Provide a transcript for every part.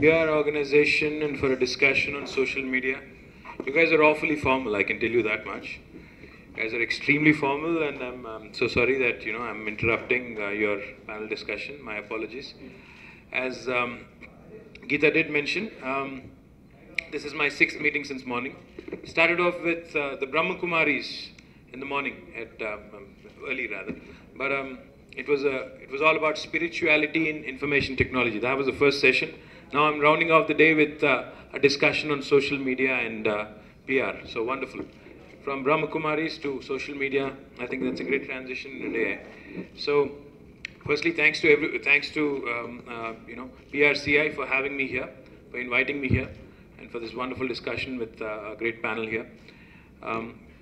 PR organization and for a discussion on social media. You guys are awfully formal, I can tell you that much. You guys are extremely formal, and I'm so sorry that I'm interrupting your panel discussion. My apologies. As Geeta did mention, this is my 6th meeting since morning. Started off with the Brahma Kumaris in the morning, at early rather, but it was all about spirituality in information technology. That was the first session. Now I'm rounding off the day with a discussion on social media and PR. So wonderful. From Brahma Kumaris to social media, I think that's a great transition in a day. So, firstly, thanks to PRCI for having me here, for inviting me here, and for this wonderful discussion with a great panel here.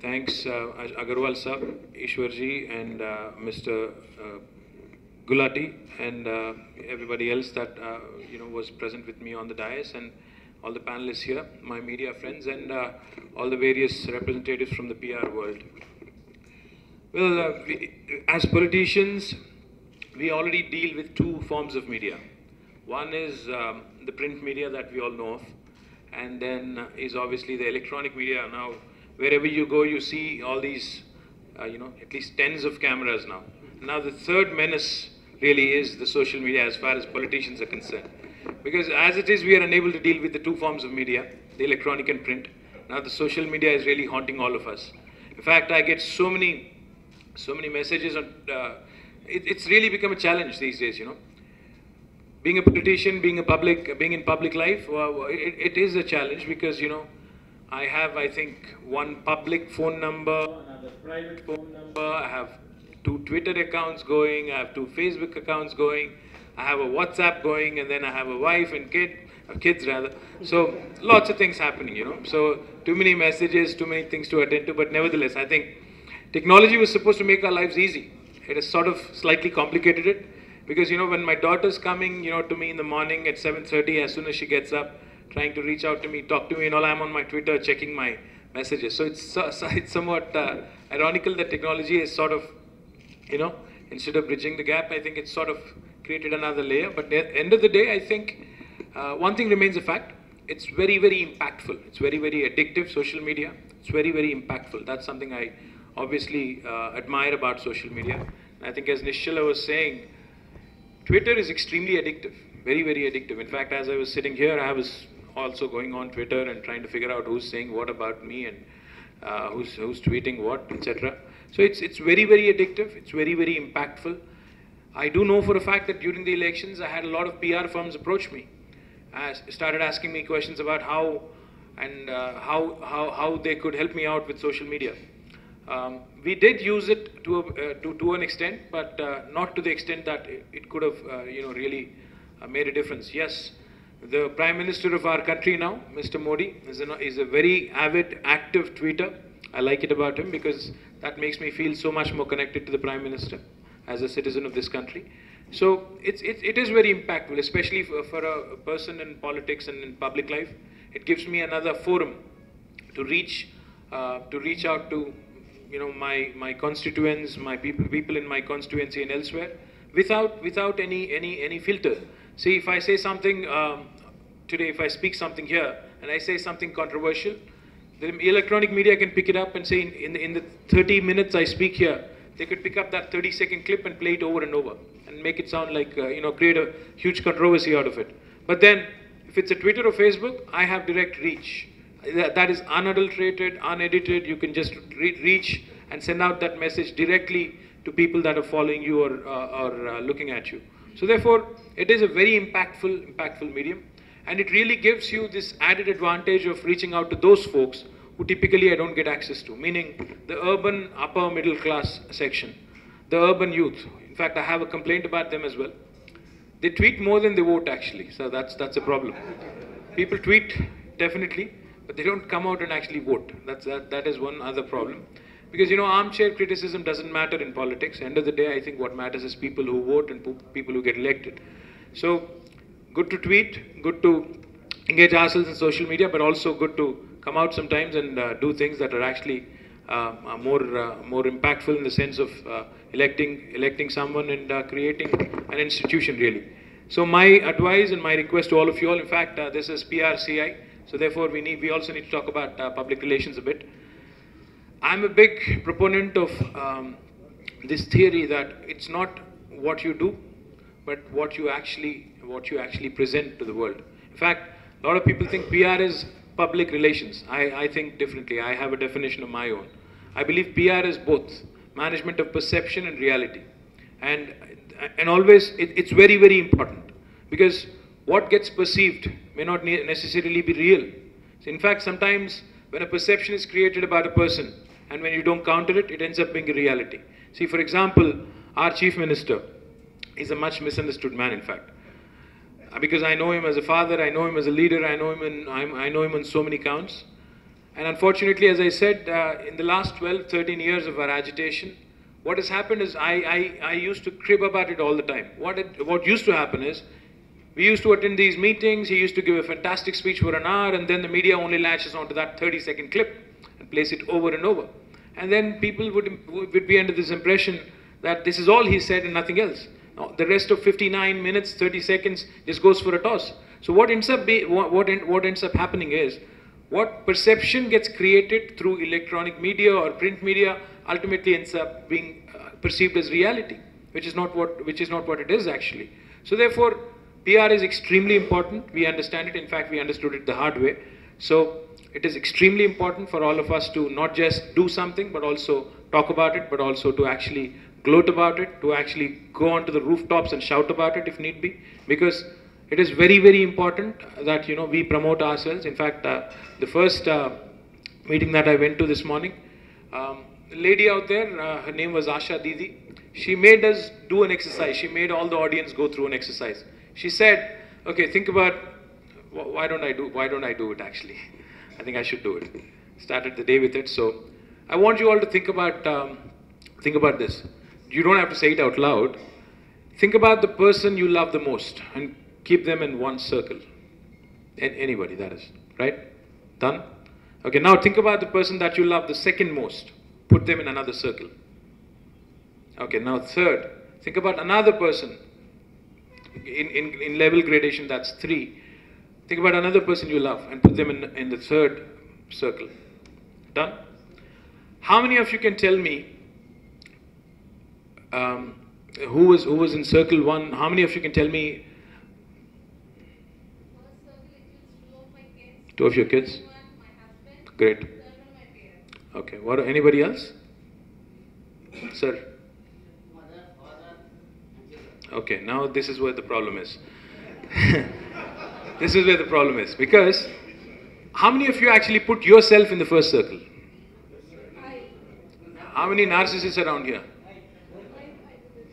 Thanks Agarwal Sab, Ishwarji, and Mr. Gulati, and everybody else that was present with me on the dais, and all the panelists here, my media friends, and all the various representatives from the PR world. Well, as politicians, we already deal with two forms of media. One is the print media that we all know of, and then is obviously the electronic media. Now, wherever you go, you see all these, at least tens of cameras now. Now, the third menace really is the social media as far as politicians are concerned. Because as it is, we are unable to deal with the two forms of media, the electronic and print. Now, the social media is really haunting all of us. In fact, I get so many messages on. It's really become a challenge these days, Being a politician, being in public life, it is a challenge because, I have, I think, one public phone number, another private phone number. I have 2 Twitter accounts going, I have 2 Facebook accounts going, I have a WhatsApp going, and then I have a wife and kids rather. So lots of things happening, So too many messages, too many things to attend to, but nevertheless, I think technology was supposed to make our lives easy. It has sort of slightly complicated it because, when my daughter's coming, to me in the morning at 7:30, as soon as she gets up, trying to reach out to me, talk to me and all, I'm on my Twitter checking my messages. So it's somewhat ironical that technology is sort of, instead of bridging the gap, I think it's sort of created another layer. But at the end of the day, I think one thing remains a fact. It's very, very impactful. It's very, very addictive, social media. It's very, very impactful. That's something I obviously admire about social media. And I think as Nishala was saying, Twitter is extremely addictive. Very, very addictive. In fact, as I was sitting here, I was also going on Twitter and trying to figure out who's saying what about me and who's tweeting what, etc. So it's very, very addictive. It's very, very impactful. I do know for a fact that during the elections, I had a lot of PR firms approach me. Started asking me questions about how they could help me out with social media. We did use it to an extent, but not to the extent that it could have, really made a difference. Yes, the Prime Minister of our country now, Mr. Modi, is a very avid, active tweeter. I like it about him because that makes me feel so much more connected to the Prime Minister as a citizen of this country. So it is very impactful, especially for a person in politics and in public life. It gives me another forum to reach out to my constituents, my people in my constituency and elsewhere, without any filter. See, if I say something today, if I speak something here and I say something controversial, the electronic media can pick it up and say in the 30 minutes I speak here, they could pick up that 30-second clip and play it over and over and make it sound like, create a huge controversy out of it. But then, if it's a Twitter or Facebook, I have direct reach. That is unadulterated, unedited. You can just reach and send out that message directly to people that are following you or looking at you. So therefore, it is a very impactful medium. And it really gives you this added advantage of reaching out to those folks who typically I don't get access to, meaning the urban upper middle class section, the urban youth. In fact, I have a complaint about them as well. They tweet more than they vote actually, so that's a problem. People tweet, definitely, but they don't come out and actually vote. That is one other problem. Because, armchair criticism doesn't matter in politics. End of the day, I think what matters is people who vote and people who get elected. So, good to tweet, good to engage ourselves in social media, but also good to come out sometimes and do things that are actually more impactful in the sense of electing someone and creating an institution really. So my advice and my request to all of you all, in fact, this is PRCI, so therefore we also need to talk about public relations a bit. I'm a big proponent of this theory that it's not what you do, but what you actually present to the world. In fact, a lot of people think PR is public relations. I think differently. I have a definition of my own. I believe PR is both management of perception and reality. And always, it's very, very important, because what gets perceived may not necessarily be real. So in fact, sometimes when a perception is created about a person, and when you don't counter it, it ends up being a reality. See, for example, our Chief Minister is a much misunderstood man, in fact. Because I know him as a father, I know him as a leader, I know him on so many counts. And unfortunately, as I said, in the last 12, 13 years of our agitation, what has happened is I used to crib about it all the time. What used to happen is, we used to attend these meetings, he used to give a fantastic speech for an hour, and then the media only latches onto that 30-second clip and plays it over and over. And then people would be under this impression that this is all he said and nothing else. Now, the rest of 59 minutes, 30 seconds just goes for a toss. So what ends up happening is, what perception gets created through electronic media or print media ultimately ends up being perceived as reality, which is not what it is actually. So therefore, PR is extremely important. We understand it. In fact, we understood it the hard way. So it is extremely important for all of us to not just do something, but also talk about it, but also to actually gloat about it, to actually go onto the rooftops and shout about it if need be, because it is very, very important that, you know, we promote ourselves. In fact, the first meeting that I went to this morning, a lady out there, her name was Asha Didi, she made us do an exercise. She made all the audience go through an exercise. She said, okay, think about, why don't I do it actually? I think I should do it. Started the day with it. So I want you all to think about this. You don't have to say it out loud. Think about the person you love the most and keep them in one circle. Anybody, that is. Right? Done? Okay, now think about the person that you love the second most. Put them in another circle. Okay, now third. Think about another person. In level gradation, that's 3. Think about another person you love and put them in the third circle. Done? How many of you can tell me who was in circle 1? How many of you can tell me? Two of your kids? Great. Okay. What? Anybody else? Sir? Okay. Now this is where the problem is. This is where the problem is. Because how many of you actually put yourself in the first circle? How many narcissists around here?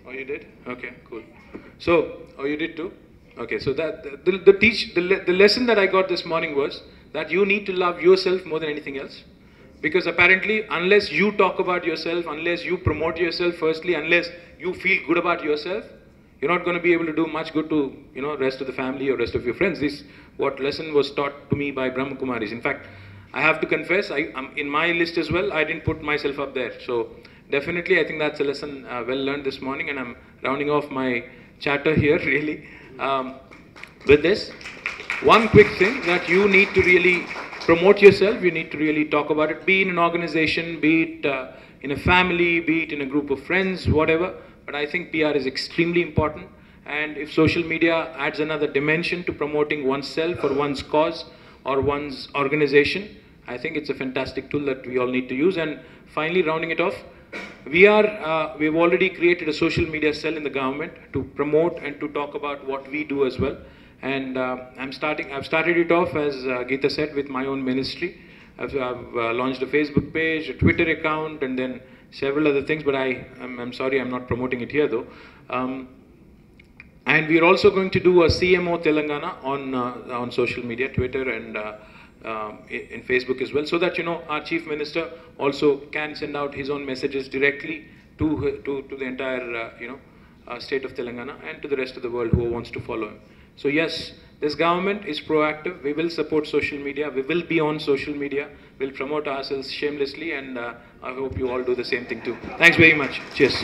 Oh, you did? Okay, cool. So, oh, you did too? Okay, so that the lesson that I got this morning was that you need to love yourself more than anything else. Because apparently, unless you talk about yourself, unless you promote yourself firstly, unless you feel good about yourself, you're not going to be able to do much good to, you know, rest of the family or rest of your friends. This what lesson was taught to me by Brahma Kumaris. In fact, I have to confess, in my list as well, I didn't put myself up there. So definitely, I think that's a lesson well learned this morning, and I'm rounding off my chatter here really with this. One quick thing that you need to really promote yourself, you need to really talk about it, be in an organization, be it in a family, be it in a group of friends, whatever. But I think PR is extremely important, and if social media adds another dimension to promoting oneself or one's cause or one's organization, I think it's a fantastic tool that we all need to use. And finally, rounding it off, we've already created a social media cell in the government to promote and to talk about what we do as well. And I've started it off, as Geeta said, with my own ministry. I've launched a Facebook page, a Twitter account, and then several other things, but I'm sorry, I'm not promoting it here though. And we're also going to do a CMO Telangana on social media, Twitter and in Facebook as well, so that, you know, our Chief Minister also can send out his own messages directly to the entire state of Telangana and to the rest of the world who wants to follow him. So yes, this government is proactive. We will support social media. We will be on social media. We'll promote ourselves shamelessly, and I hope you all do the same thing too. Thanks very much. Cheers.